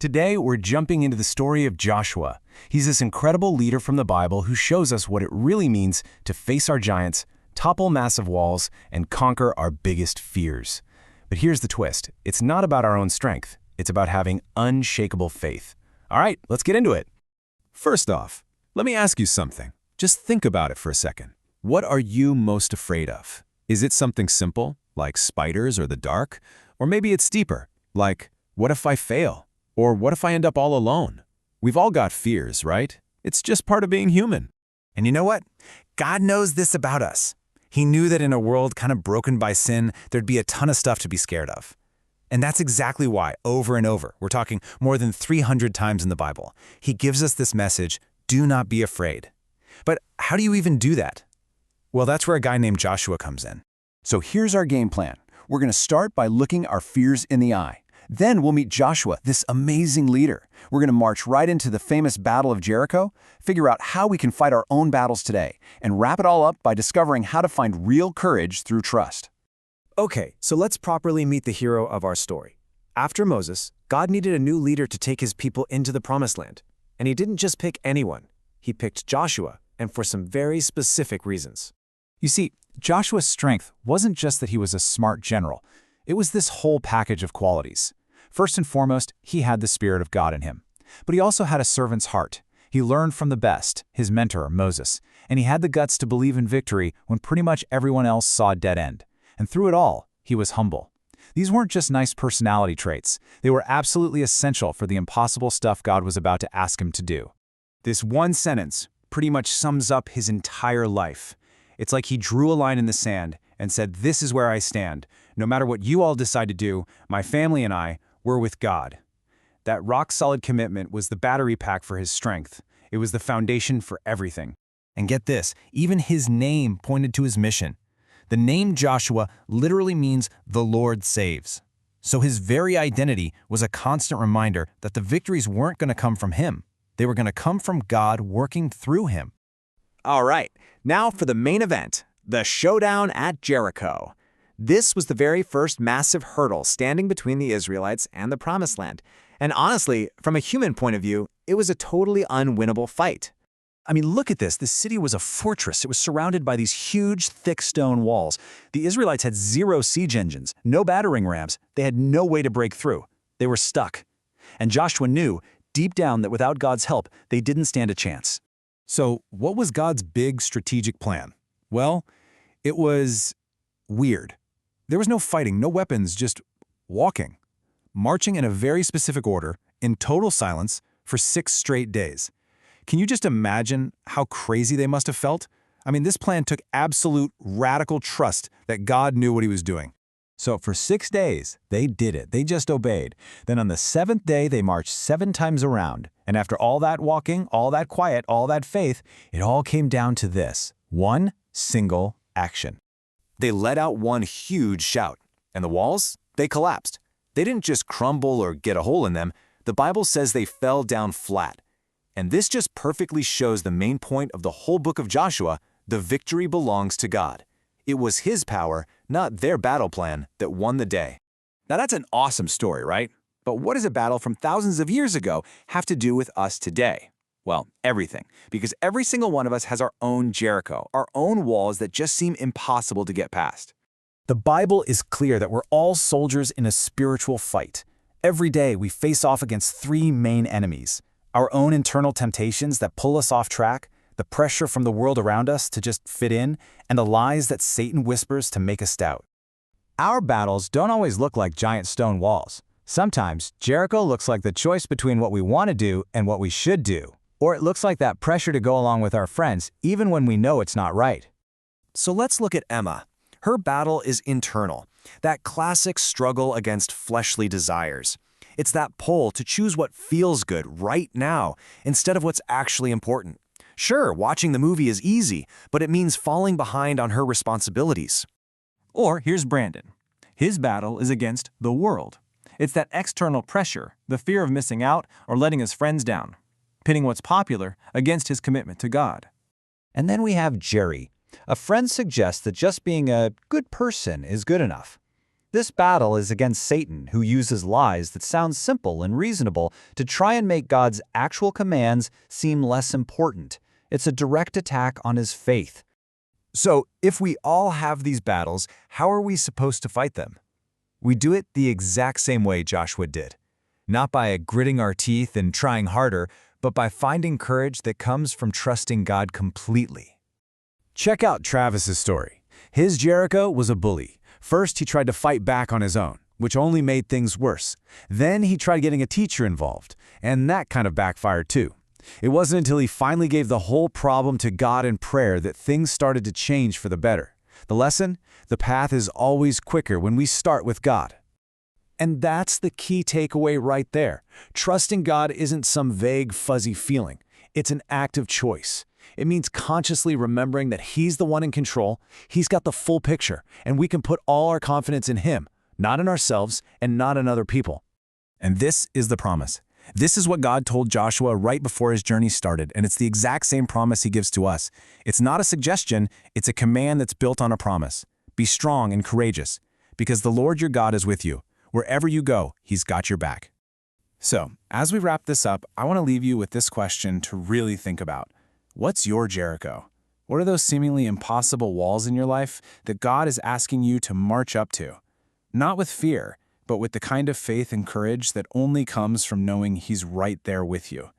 Today, we're jumping into the story of Joshua. He's this incredible leader from the Bible who shows us what it really means to face our giants, topple massive walls, and conquer our biggest fears. But here's the twist. It's not about our own strength. It's about having unshakable faith. All right, let's get into it. First off, let me ask you something. Just think about it for a second. What are you most afraid of? Is it something simple, like spiders or the dark? Or maybe it's deeper, like, what if I fail? Or what if I end up all alone? We've all got fears, right? It's just part of being human. And you know what? God knows this about us. He knew that in a world kind of broken by sin, there'd be a ton of stuff to be scared of. And that's exactly why, over and over, we're talking more than 300 times in the Bible, he gives us this message, do not be afraid. But how do you even do that? Well, that's where a guy named Joshua comes in. So here's our game plan. We're going to start by looking our fears in the eye. Then we'll meet Joshua, this amazing leader. We're going to march right into the famous Battle of Jericho, figure out how we can fight our own battles today, and wrap it all up by discovering how to find real courage through trust. Okay, so let's properly meet the hero of our story. After Moses, God needed a new leader to take his people into the Promised Land. And he didn't just pick anyone. He picked Joshua, and for some very specific reasons. You see, Joshua's strength wasn't just that he was a smart general. It was this whole package of qualities. First and foremost, he had the Spirit of God in him. But he also had a servant's heart. He learned from the best, his mentor, Moses, and he had the guts to believe in victory when pretty much everyone else saw a dead end. And through it all, he was humble. These weren't just nice personality traits. They were absolutely essential for the impossible stuff God was about to ask him to do. This one sentence pretty much sums up his entire life. It's like he drew a line in the sand and said, this is where I stand. No matter what you all decide to do, my family and I, we're with God. That rock-solid commitment was the battery pack for his strength. It was the foundation for everything. And get this, even his name pointed to his mission. The name Joshua literally means the Lord saves. So his very identity was a constant reminder that the victories weren't going to come from him. They were going to come from God working through him. All right, now for the main event, the showdown at Jericho. This was the very first massive hurdle standing between the Israelites and the Promised Land. And honestly, from a human point of view, it was a totally unwinnable fight. I mean, look at this. The city was a fortress. It was surrounded by these huge, thick stone walls. The Israelites had 0 siege engines, no battering rams. They had no way to break through. They were stuck. And Joshua knew, deep down, that without God's help, they didn't stand a chance. So what was God's big strategic plan? Well, it was weird. There was no fighting, no weapons, just walking. Marching in a very specific order, in total silence, for 6 straight days. Can you just imagine how crazy they must have felt? I mean, this plan took absolute radical trust that God knew what he was doing. So for 6 days, they did it. They just obeyed. Then on the 7th day, they marched 7 times around. And after all that walking, all that quiet, all that faith, it all came down to this: one single action. They let out one huge shout, and the walls, they collapsed. They didn't just crumble or get a hole in them. The Bible says they fell down flat. And this just perfectly shows the main point of the whole book of Joshua: the victory belongs to God. It was his power, not their battle plan, that won the day. Now that's an awesome story, right? But what does a battle from thousands of years ago have to do with us today? Well, everything, because every single one of us has our own Jericho, our own walls that just seem impossible to get past. The Bible is clear that we're all soldiers in a spiritual fight. Every day we face off against 3 main enemies: our own internal temptations that pull us off track, the pressure from the world around us to just fit in, and the lies that Satan whispers to make us doubt. Our battles don't always look like giant stone walls. Sometimes Jericho looks like the choice between what we want to do and what we should do. Or it looks like that pressure to go along with our friends, even when we know it's not right. So let's look at Emma. Her battle is internal, that classic struggle against fleshly desires. It's that pull to choose what feels good right now instead of what's actually important. Sure, watching the movie is easy, but it means falling behind on her responsibilities. Or here's Brandon. His battle is against the world. It's that external pressure, the fear of missing out or letting his friends down, pitting what's popular against his commitment to God. And then we have Jerry. A friend suggests that just being a good person is good enough. This battle is against Satan, who uses lies that sound simple and reasonable to try and make God's actual commands seem less important. It's a direct attack on his faith. So, if we all have these battles, how are we supposed to fight them? We do it the exact same way Joshua did. Not by gritting our teeth and trying harder, but by finding courage that comes from trusting God completely. Check out Travis's story. His Jericho was a bully. First, he tried to fight back on his own, which only made things worse. Then he tried getting a teacher involved, and that kind of backfired too. It wasn't until he finally gave the whole problem to God in prayer that things started to change for the better. The lesson? The path is always quicker when we start with God. And that's the key takeaway right there. Trusting God isn't some vague, fuzzy feeling. It's an active choice. It means consciously remembering that He's the one in control, He's got the full picture, and we can put all our confidence in Him, not in ourselves and not in other people. And this is the promise. This is what God told Joshua right before his journey started, and it's the exact same promise he gives to us. It's not a suggestion, it's a command that's built on a promise. Be strong and courageous, because the Lord your God is with you. Wherever you go, He's got your back. So, as we wrap this up, I want to leave you with this question to really think about. What's your Jericho? What are those seemingly impossible walls in your life that God is asking you to march up to? Not with fear, but with the kind of faith and courage that only comes from knowing He's right there with you.